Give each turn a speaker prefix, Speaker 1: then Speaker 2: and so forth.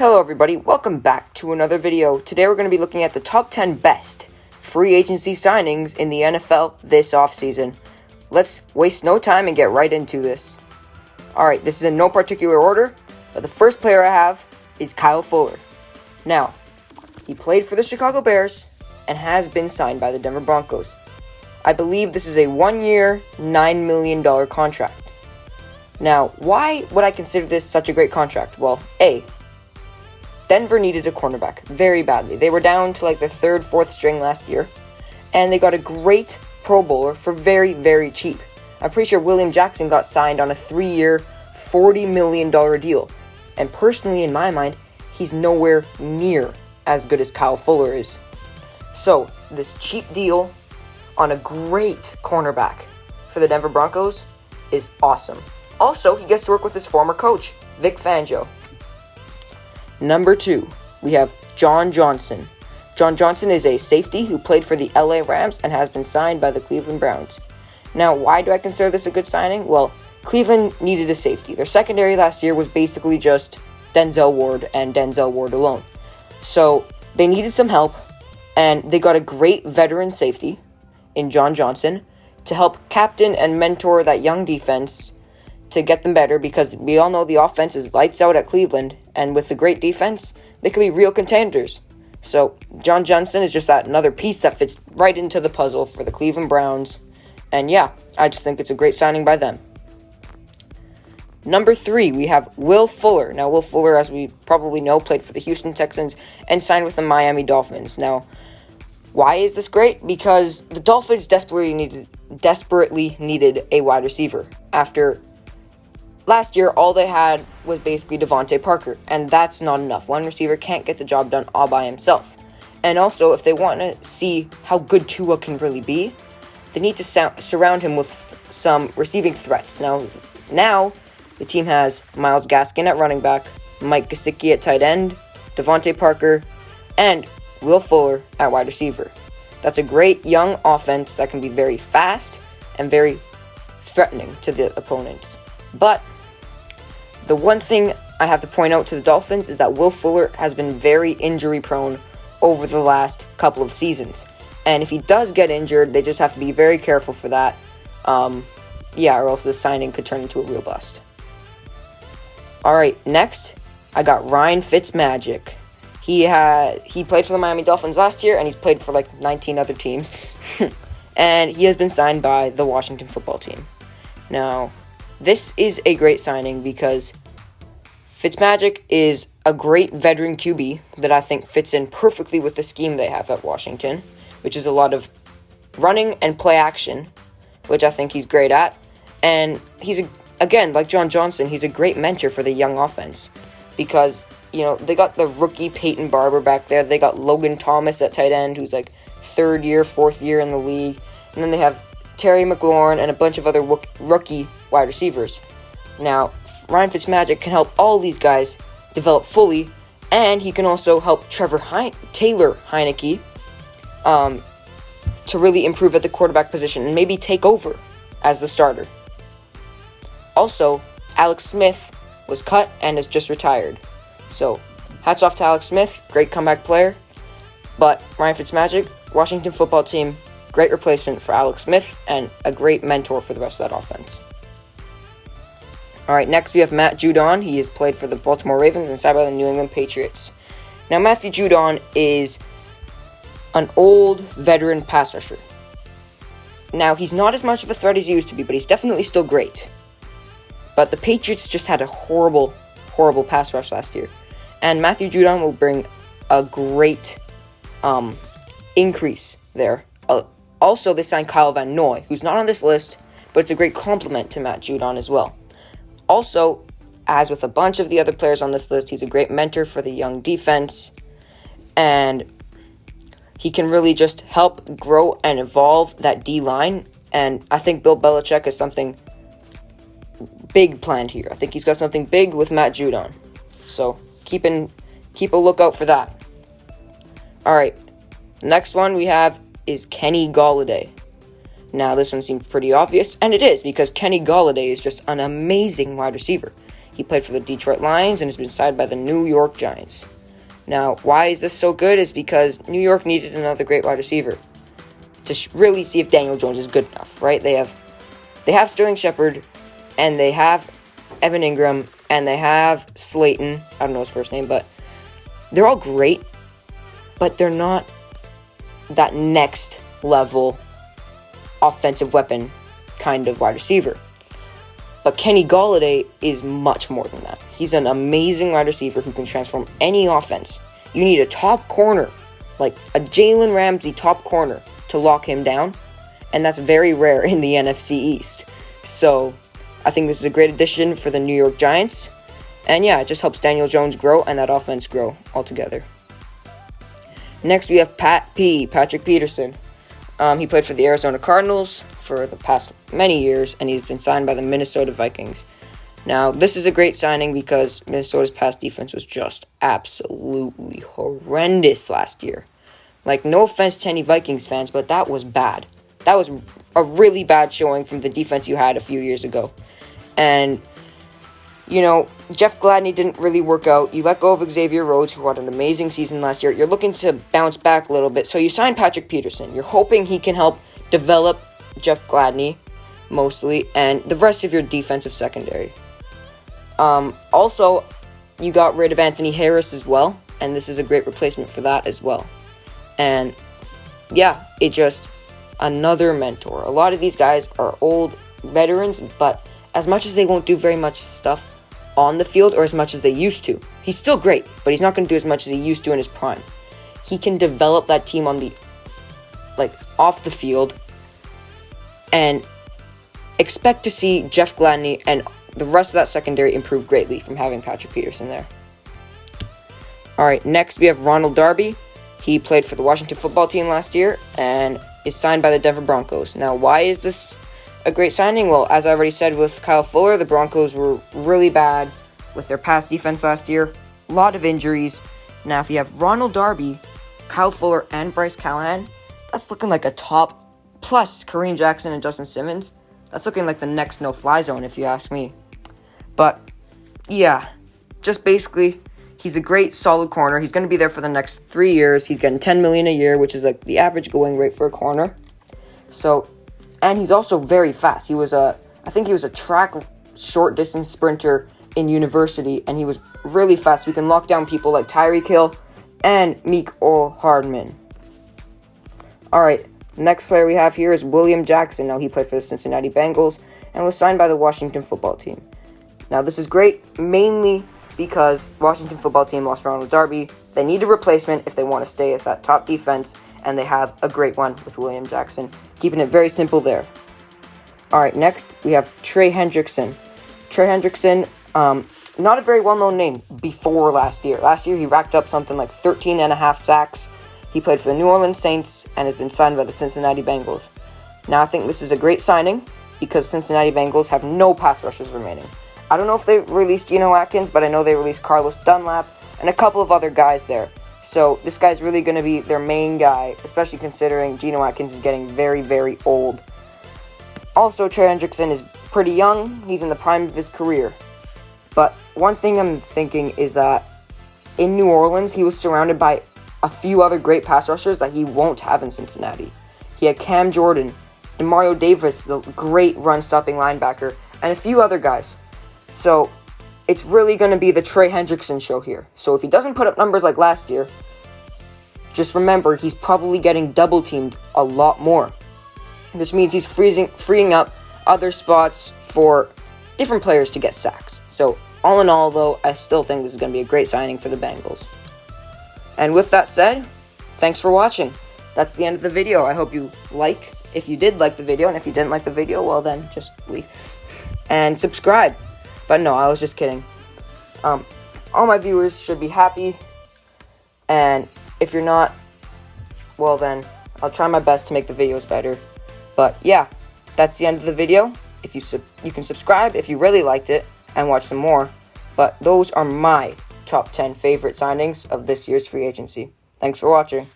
Speaker 1: Hello everybody, welcome back to another video. Today we're going to be looking at the top 10 best free agency signings in the NFL this offseason. Let's waste no time and get right into this. Alright, this is in no particular order, but the first player I have is Kyle Fuller. Now, he played for the Chicago Bears and has been signed by the Denver Broncos. I believe this is a 1-year, $9 million contract. Now, why would I consider this such a great contract? Well, A, Denver needed a cornerback very badly. They were down to like the third, fourth string last year, and they got a great Pro Bowler for very, very cheap. I'm pretty sure William Jackson got signed on a 3-year, $40 million deal. And personally, in my mind, he's nowhere near as good as Kyle Fuller is. So, this cheap deal on a great cornerback for the Denver Broncos is awesome. Also, he gets to work with his former coach, Vic Fangio. Number 2, we have John Johnson. John Johnson is a safety who played for the LA Rams and has been signed by the Cleveland Browns. Now, why do I consider this a good signing? Well, Cleveland needed a safety. Their secondary last year was basically just Denzel Ward and Denzel Ward alone. So, they needed some help, and they got a great veteran safety in John Johnson to help captain and mentor that young defense to get them better, because we all know the offense is lights out at Cleveland, and with the great defense, they could be real contenders. So, John Johnson is just that another piece that fits right into the puzzle for the Cleveland Browns, and yeah, I just think it's a great signing by them. Number 3, we have Will Fuller. Now, Will Fuller, as we probably know, played for the Houston Texans and signed with the Miami Dolphins. Now, why is this great? Because the Dolphins desperately needed a wide receiver. After last year, all they had was basically Devontae Parker, and that's not enough. One receiver can't get the job done all by himself. And also, if they want to see how good Tua can really be, they need to surround him with some receiving threats. Now, the team has Myles Gaskin at running back, Mike Gesicki at tight end, Devontae Parker, and Will Fuller at wide receiver. That's a great young offense that can be very fast and very threatening to the opponents. But the one thing I have to point out to the Dolphins is that Will Fuller has been very injury prone over the last couple of seasons. And if he does get injured, they just have to be very careful for that. Or else the signing could turn into a real bust. Alright, next, I got Ryan Fitzmagic. He played for the Miami Dolphins last year, and he's played for like 19 other teams. And he has been signed by the Washington football team. Now, this is a great signing because Fitzmagic is a great veteran QB that I think fits in perfectly with the scheme they have at Washington, which is a lot of running and play action, which I think he's great at. And again, like John Johnson, he's a great mentor for the young offense because, they got the rookie Peyton Barber back there. They got Logan Thomas at tight end, who's like 3rd year, 4th year in the league. And then they have Terry McLaurin and a bunch of other rookie wide receivers. Now, Ryan Fitzmagic can help all these guys develop fully, and he can also help Taylor Heineke to really improve at the quarterback position and maybe take over as the starter. Also, Alex Smith was cut and has just retired. So, hats off to Alex Smith, great comeback player. But Ryan Fitzmagic, Washington football team, great replacement for Alex Smith and a great mentor for the rest of that offense. Alright, next we have Matt Judon. He has played for the Baltimore Ravens and signed by the New England Patriots. Now, Matthew Judon is an old veteran pass rusher. Now, he's not as much of a threat as he used to be, but he's definitely still great. But the Patriots just had a horrible pass rush last year. And Matthew Judon will bring a great increase there. Also, they signed Kyle Van Noy, who's not on this list, but it's a great compliment to Matt Judon as well. Also, as with a bunch of the other players on this list, he's a great mentor for the young defense, and he can really just help grow and evolve that D-line, and I think Bill Belichick has something big planned here. I think he's got something big with Matt Judon, so keep a lookout for that. Alright, next one we have is Kenny Gallaudet. Now, this one seems pretty obvious, and it is, because Kenny Gallaudet is just an amazing wide receiver. He played for the Detroit Lions and has been signed by the New York Giants. Now, why is this so good is because New York needed another great wide receiver to really see if Daniel Jones is good enough, right? They have Sterling Shepard, and they have Evan Ingram, and they have Slayton. I don't know his first name, but they're all great, but they're not that next level offensive weapon kind of wide receiver. But Kenny Gallaudet is much more than that. He's an amazing wide receiver who can transform any offense. You need a top corner, like a Jalen Ramsey top corner, to lock him down, and that's very rare in the NFC East. So I think this is a great addition for the New York Giants. And yeah, it just helps Daniel Jones grow and that offense grow altogether. Next, we have Patrick Peterson. He played for the Arizona Cardinals for the past many years, and he's been signed by the Minnesota Vikings. Now, this is a great signing because Minnesota's pass defense was just absolutely horrendous last year. Like, no offense to any Vikings fans, but that was bad. That was a really bad showing from the defense you had a few years ago. And, you know, Jeff Gladney didn't really work out. You let go of Xavier Rhodes, who had an amazing season last year. You're looking to bounce back a little bit, so you signed Patrick Peterson. You're hoping he can help develop Jeff Gladney, mostly, and the rest of your defensive secondary. Also, you got rid of Anthony Harris as well, and this is a great replacement for that as well. And, yeah, it just another mentor. A lot of these guys are old veterans, but as much as they won't do very much stuff on the field, or as much as they used to, he's still great, but he's not going to do as much as he used to in his prime. He can develop that team on the, off the field, and expect to see Jeff Gladney and the rest of that secondary improve greatly from having Patrick Peterson there. Alright, next we have Ronald Darby. He played for the Washington football team last year and is signed by the Denver Broncos. Now, why is this a great signing? Well, as I already said with Kyle Fuller, the Broncos were really bad with their pass defense last year. A lot of injuries. Now, if you have Ronald Darby, Kyle Fuller, and Bryce Callahan, that's looking like a top, plus Kareem Jackson and Justin Simmons. That's looking like the next no-fly zone, if you ask me. But, yeah, just basically, he's a great, solid corner. He's going to be there for the next 3 years. He's getting $10 million a year, which is like the average going rate for a corner. So, and he's also very fast. I think he was a track short distance sprinter in university, and he was really fast. We can lock down people like Tyreek Hill and Mecole Hardman. Alright, next player we have here is William Jackson. Now, he played for the Cincinnati Bengals and was signed by the Washington football team. Now, this is great mainly because Washington football team lost Ronald Darby. They need a replacement if they want to stay at that top defense, and they have a great one with William Jackson, keeping it very simple there. Alright, next we have Trey Hendrickson. Trey Hendrickson, not a very well-known name before last year. Last year he racked up something like 13 and a half sacks. He played for the New Orleans Saints and has been signed by the Cincinnati Bengals. Now, I think this is a great signing because Cincinnati Bengals have no pass rushers remaining. I don't know if they released Geno Atkins, but I know they released Carlos Dunlap and a couple of other guys there. So this guy's really going to be their main guy, especially considering Geno Atkins is getting very, very old. Also, Trey Hendrickson is pretty young. He's in the prime of his career. But one thing I'm thinking is that in New Orleans, he was surrounded by a few other great pass rushers that he won't have in Cincinnati. He had Cam Jordan, Demario Davis, the great run-stopping linebacker, and a few other guys. So it's really going to be the Trey Hendrickson show here. So if he doesn't put up numbers like last year, just remember he's probably getting double-teamed a lot more, which means he's freeing up other spots for different players to get sacks. So all in all, though, I still think this is going to be a great signing for the Bengals. And with that said, thanks for watching. That's the end of the video. I hope you if you did like the video, and if you didn't like the video, well then, just leave. And subscribe. But no, I was just kidding. All my viewers should be happy, and if you're not, well then, I'll try my best to make the videos better. But yeah, that's the end of the video. If you can subscribe if you really liked it, and watch some more. But those are my top 10 favorite signings of this year's free agency. Thanks for watching.